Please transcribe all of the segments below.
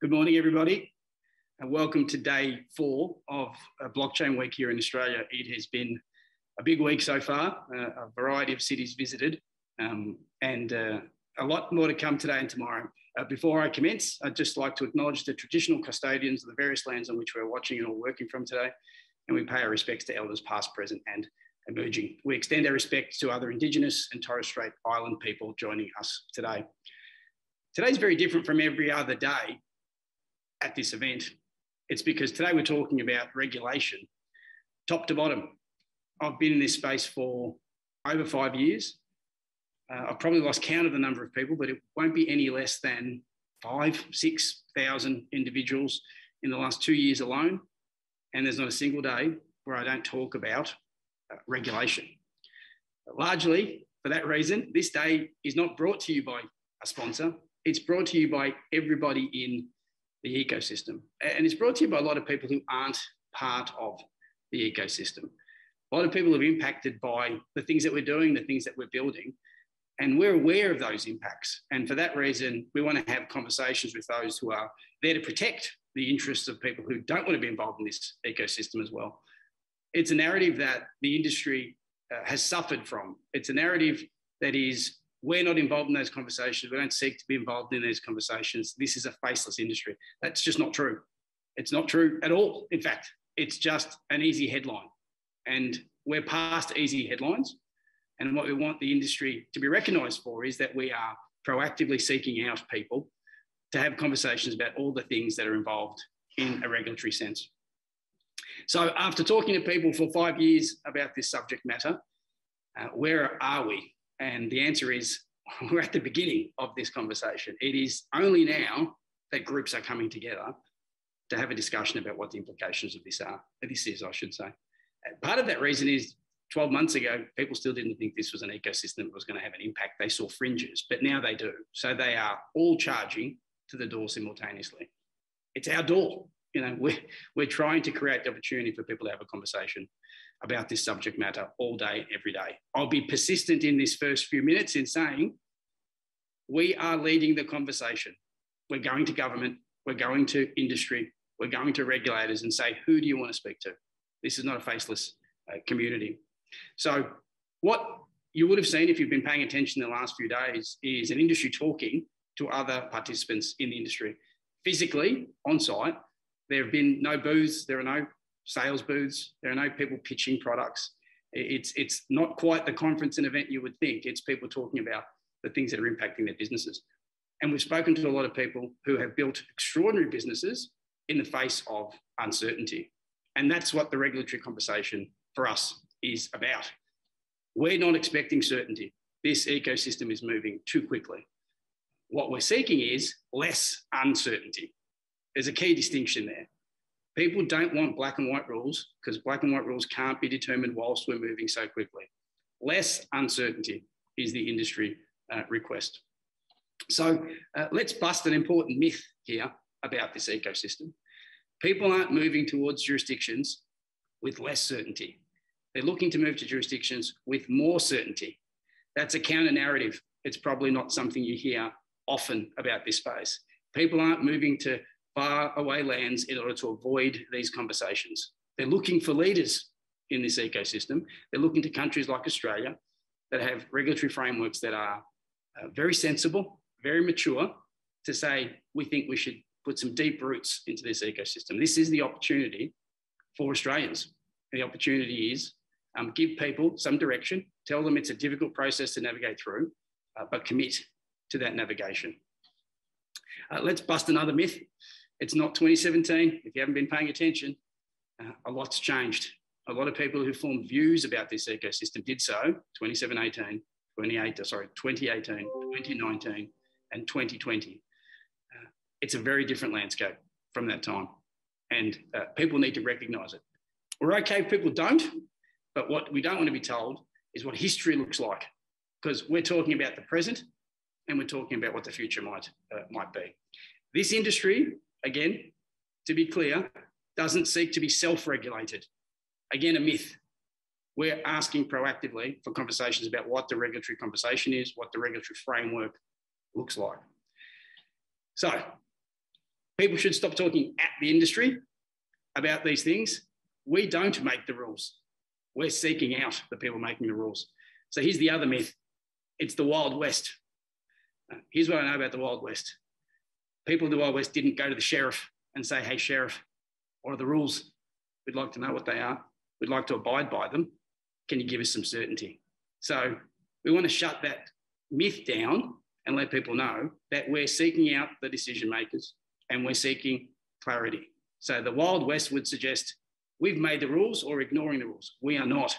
Good morning, everybody, and welcome to day 4 of Blockchain Week here in Australia. It has been a big week so far, a variety of cities visited, and a lot more to come today and tomorrow. Before I commence, I'd just like to acknowledge the traditional custodians of the various lands on which we're watching and all working from today, and we pay our respects to elders past, present and emerging. We extend our respects to other Indigenous and Torres Strait Island people joining us today. Today's very different from every other day at this event. It's because today we're talking about regulation, top to bottom. I've been in this space for over 5 years. I've probably lost count of the number of people, but it won't be any less than 5,000-6,000 individuals in the last 2 years alone. And there's not a single day where I don't talk about regulation. Largely for that reason, this day is not brought to you by a sponsor. It's brought to you by everybody in the ecosystem. And it's brought to you by a lot of people who aren't part of the ecosystem. A lot of people are impacted by the things that we're doing, the things that we're building, and we're aware of those impacts. And for that reason, we want to have conversations with those who are there to protect the interests of people who don't want to be involved in this ecosystem as well. It's a narrative that the industry has suffered from. It's a narrative that is, we're not involved in those conversations. We don't seek to be involved in those conversations. This is a faceless industry. That's just not true. It's not true at all. In fact, it's just an easy headline. And we're past easy headlines. And what we want the industry to be recognised for is that we are proactively seeking out people to have conversations about all the things that are involved in a regulatory sense. So after talking to people for 5 years about this subject matter, where are we? And the answer is, we're at the beginning of this conversation. It is only now that groups are coming together to have a discussion about what the implications of this are. This is, I should say. Part of that reason is 12 months ago, people still didn't think this was an ecosystem that was going to have an impact. They saw fringes, but now they do. So they are all charging to the door simultaneously. It's our door. You know, we're trying to create the opportunity for people to have a conversation about this subject matter all day, every day. I'll be persistent in this first few minutes in saying we are leading the conversation. We're going to government, we're going to industry, we're going to regulators and say, who do you want to speak to? This is not a faceless community. So what you would have seen if you've been paying attention in the last few days is an industry talking to other participants in the industry. Physically, on site, there have been no booths, there are no sales booths, there are no people pitching products. It's not quite the conference and event you would think. It's people talking about the things that are impacting their businesses. And we've spoken to a lot of people who have built extraordinary businesses in the face of uncertainty. And that's what the regulatory conversation for us is about. We're not expecting certainty. This ecosystem is moving too quickly. What we're seeking is less uncertainty. There's a key distinction there. People don't want black and white rules because black and white rules can't be determined whilst we're moving so quickly. Less uncertainty is the industry request. So let's bust an important myth here about this ecosystem. People aren't moving towards jurisdictions with less certainty. They're looking to move to jurisdictions with more certainty. That's a counter narrative. It's probably not something you hear often about this space. People aren't moving to far away lands in order to avoid these conversations. They're looking for leaders in this ecosystem. They're looking to countries like Australia that have regulatory frameworks that are very sensible, very mature, to say, we think we should put some deep roots into this ecosystem. This is the opportunity for Australians. The opportunity is give people some direction, tell them it's a difficult process to navigate through, but commit to that navigation. Let's bust another myth. It's not 2017. If you haven't been paying attention, a lot's changed. A lot of people who formed views about this ecosystem did so 2018, 2019, and 2020. It's a very different landscape from that time. And people need to recognise it. We're okay if people don't, but what we don't want to be told is what history looks like, because we're talking about the present and we're talking about what the future might be. This industry, again, to be clear, doesn't seek to be self-regulated. Again, a myth. We're asking proactively for conversations about what the regulatory conversation is, what the regulatory framework looks like. So People should stop talking at the industry about these things. We don't make the rules. We're seeking out the people making the rules. So here's the other myth. It's the Wild West. Here's what I know about the Wild West. People in the Wild West didn't go to the sheriff and say, hey, sheriff, what are the rules? We'd like to know what they are. We'd like to abide by them. Can you give us some certainty? So we want to shut that myth down and let people know that we're seeking out the decision makers and we're seeking clarity. So the Wild West would suggest we've made the rules or ignoring the rules. We are not.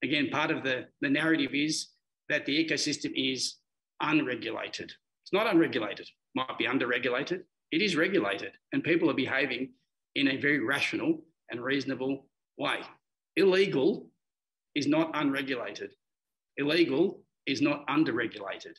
Again, part of the narrative is that the ecosystem is unregulated. It's not unregulated, might be underregulated. It is regulated, and people are behaving in a very rational and reasonable way. Illegal is not unregulated. Illegal is not underregulated.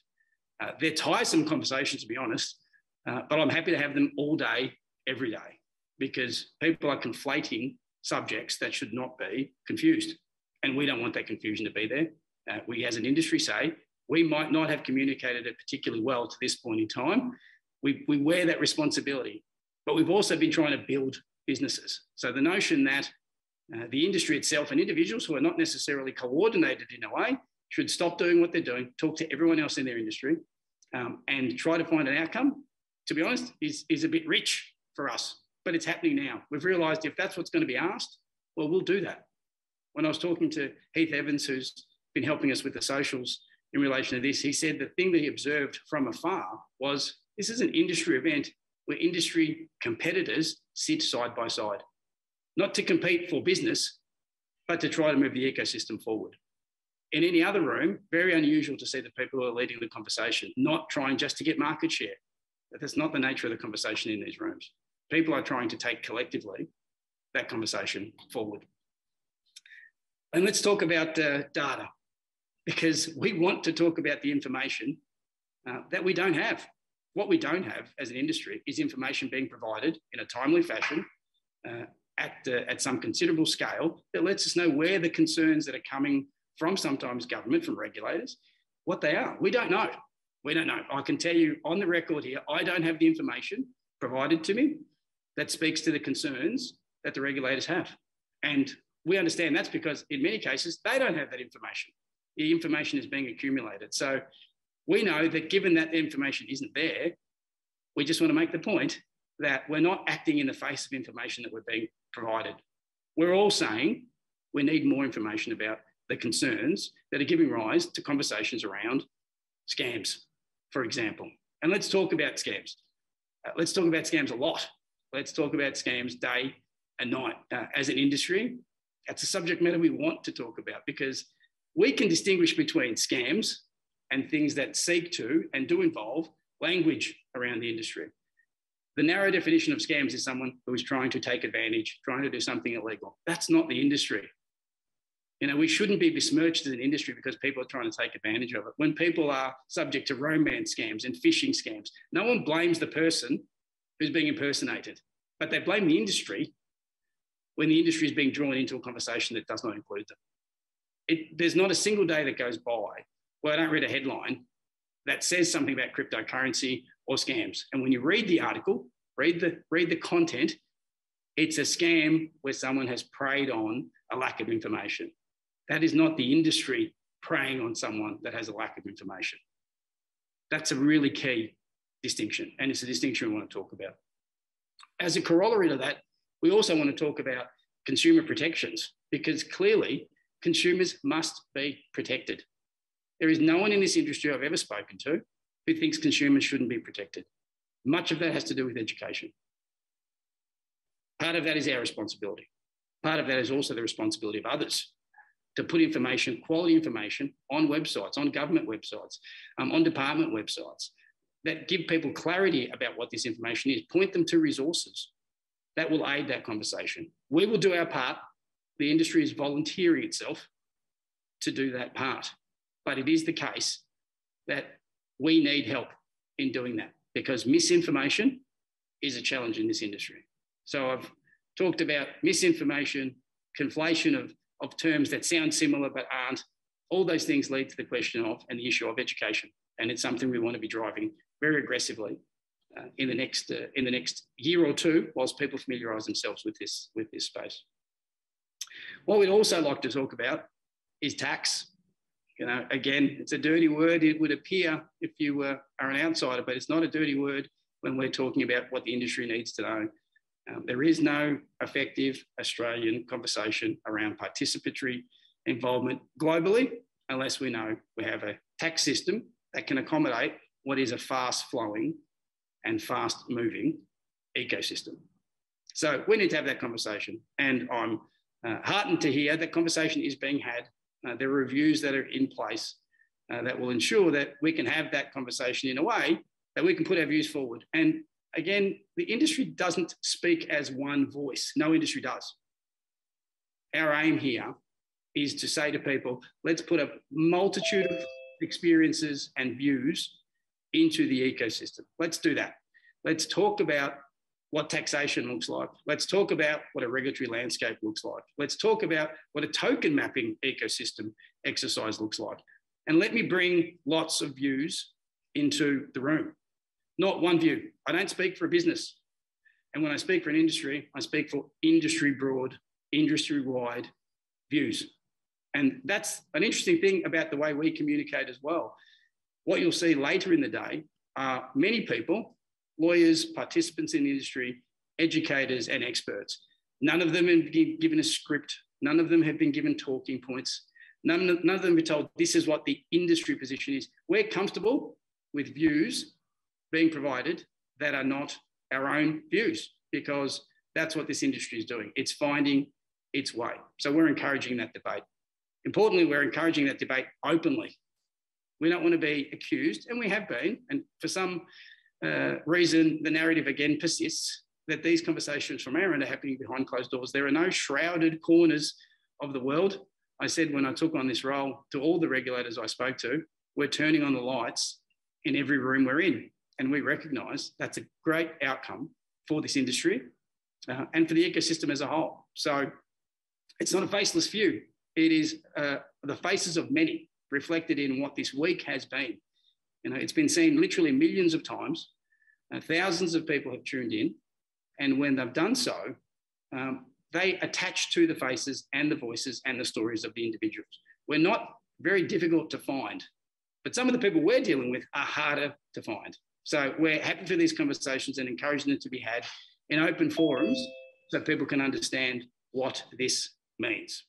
They're tiresome conversations, to be honest, but I'm happy to have them all day, every day, because people are conflating subjects that should not be confused. And we don't want that confusion to be there. We as an industry say, we might not have communicated it particularly well to this point in time. We wear that responsibility, but we've also been trying to build businesses. So the notion that the industry itself and individuals who are not necessarily coordinated in a way should stop doing what they're doing, talk to everyone else in their industry, and try to find an outcome, to be honest, is a bit rich for us, but it's happening now. We've realised if that's what's going to be asked, well, we'll do that. When I was talking to Heath Evans, who's been helping us with the socials in relation to this, he said the thing that he observed from afar was this is an industry event where industry competitors sit side by side, not to compete for business, but to try to move the ecosystem forward. In any other room, very unusual to see the people who are leading the conversation, not trying just to get market share. But that's not the nature of the conversation in these rooms. People are trying to take collectively that conversation forward. And let's talk about data, because we want to talk about the information that we don't have. What we don't have as an industry is information being provided in a timely fashion at some considerable scale that lets us know where the concerns that are coming from sometimes government, from regulators, what they are. We don't know. We don't know. I can tell you on the record here, I don't have the information provided to me that speaks to the concerns that the regulators have. And we understand that's because in many cases, they don't have that information. The information is being accumulated. So we know that given that the information isn't there, we just want to make the point that we're not acting in the face of information that we're being provided. We're all saying we need more information about the concerns that are giving rise to conversations around scams, for example. And let's talk about scams. Let's talk about scams a lot. Let's talk about scams day and night. As an industry, that's a subject matter we want to talk about because we can distinguish between scams and things that seek to and do involve language around the industry. The narrow definition of scams is someone who is trying to take advantage, trying to do something illegal. That's not the industry. You know, we shouldn't be besmirched as an industry because people are trying to take advantage of it. When people are subject to romance scams and phishing scams, no one blames the person who's being impersonated, but they blame the industry when the industry is being drawn into a conversation that does not include them. There's not a single day that goes by where I don't read a headline that says something about cryptocurrency or scams. And when you read the article, read the content, it's a scam where someone has preyed on a lack of information. That is not the industry preying on someone that has a lack of information. That's a really key distinction, and it's a distinction we want to talk about. As a corollary to that, we also want to talk about consumer protections, because clearly consumers must be protected. There is no one in this industry I've ever spoken to who thinks consumers shouldn't be protected. Much of that has to do with education. Part of that is our responsibility. Part of that is also the responsibility of others to put information, quality information, on websites, on government websites, on department websites that give people clarity about what this information is, point them to resources that will aid that conversation. We will do our part. The industry is volunteering itself to do that part. But it is the case that we need help in doing that because misinformation is a challenge in this industry. So I've talked about misinformation, conflation of terms that sound similar but aren't. All those things lead to the question of and the issue of education. And it's something we want to be driving very aggressively in the next year or two, whilst people familiarise themselves with this space. What we'd also like to talk about is tax. You know, again, it's a dirty word. It would appear if you are an outsider, but it's not a dirty word when we're talking about what the industry needs to know. There is no effective Australian conversation around participatory involvement globally unless we know we have a tax system that can accommodate what is a fast-flowing and fast-moving ecosystem. So we need to have that conversation, and I'm heartened to hear that conversation is being had. There are reviews that are in place that will ensure that we can have that conversation in a way that we can put our views forward. And again, the industry doesn't speak as one voice. No industry does. Our aim here is to say to people, let's put a multitude of experiences and views into the ecosystem. Let's do that. Let's talk about what taxation looks like. Let's talk about what a regulatory landscape looks like. Let's talk about what a token mapping ecosystem exercise looks like. And let me bring lots of views into the room. Not one view. I don't speak for a business. And when I speak for an industry, I speak for industry broad, industry-wide views. And that's an interesting thing about the way we communicate as well. What you'll see later in the day are many people, lawyers, participants in the industry, educators and experts. None of them have been given a script. None of them have been given talking points. None of them have been told this is what the industry position is. We're comfortable with views being provided that are not our own views, because that's what this industry is doing. It's finding its way. So we're encouraging that debate. Importantly, we're encouraging that debate openly. We don't want to be accused, and we have been, and for some reason, the narrative again persists that these conversations from our end are happening behind closed doors. There are no shrouded corners of the world. I said when I took on this role to all the regulators I spoke to, we're turning on the lights in every room we're in. And we recognise that's a great outcome for this industry and for the ecosystem as a whole. So it's not a faceless few. It is the faces of many reflected in what this week has been. You know, it's been seen literally millions of times. Thousands of people have tuned in. And when they've done so, they attach to the faces and the voices and the stories of the individuals. We're not very difficult to find, but some of the people we're dealing with are harder to find. So we're happy for these conversations and encouraging them to be had in open forums so people can understand what this means.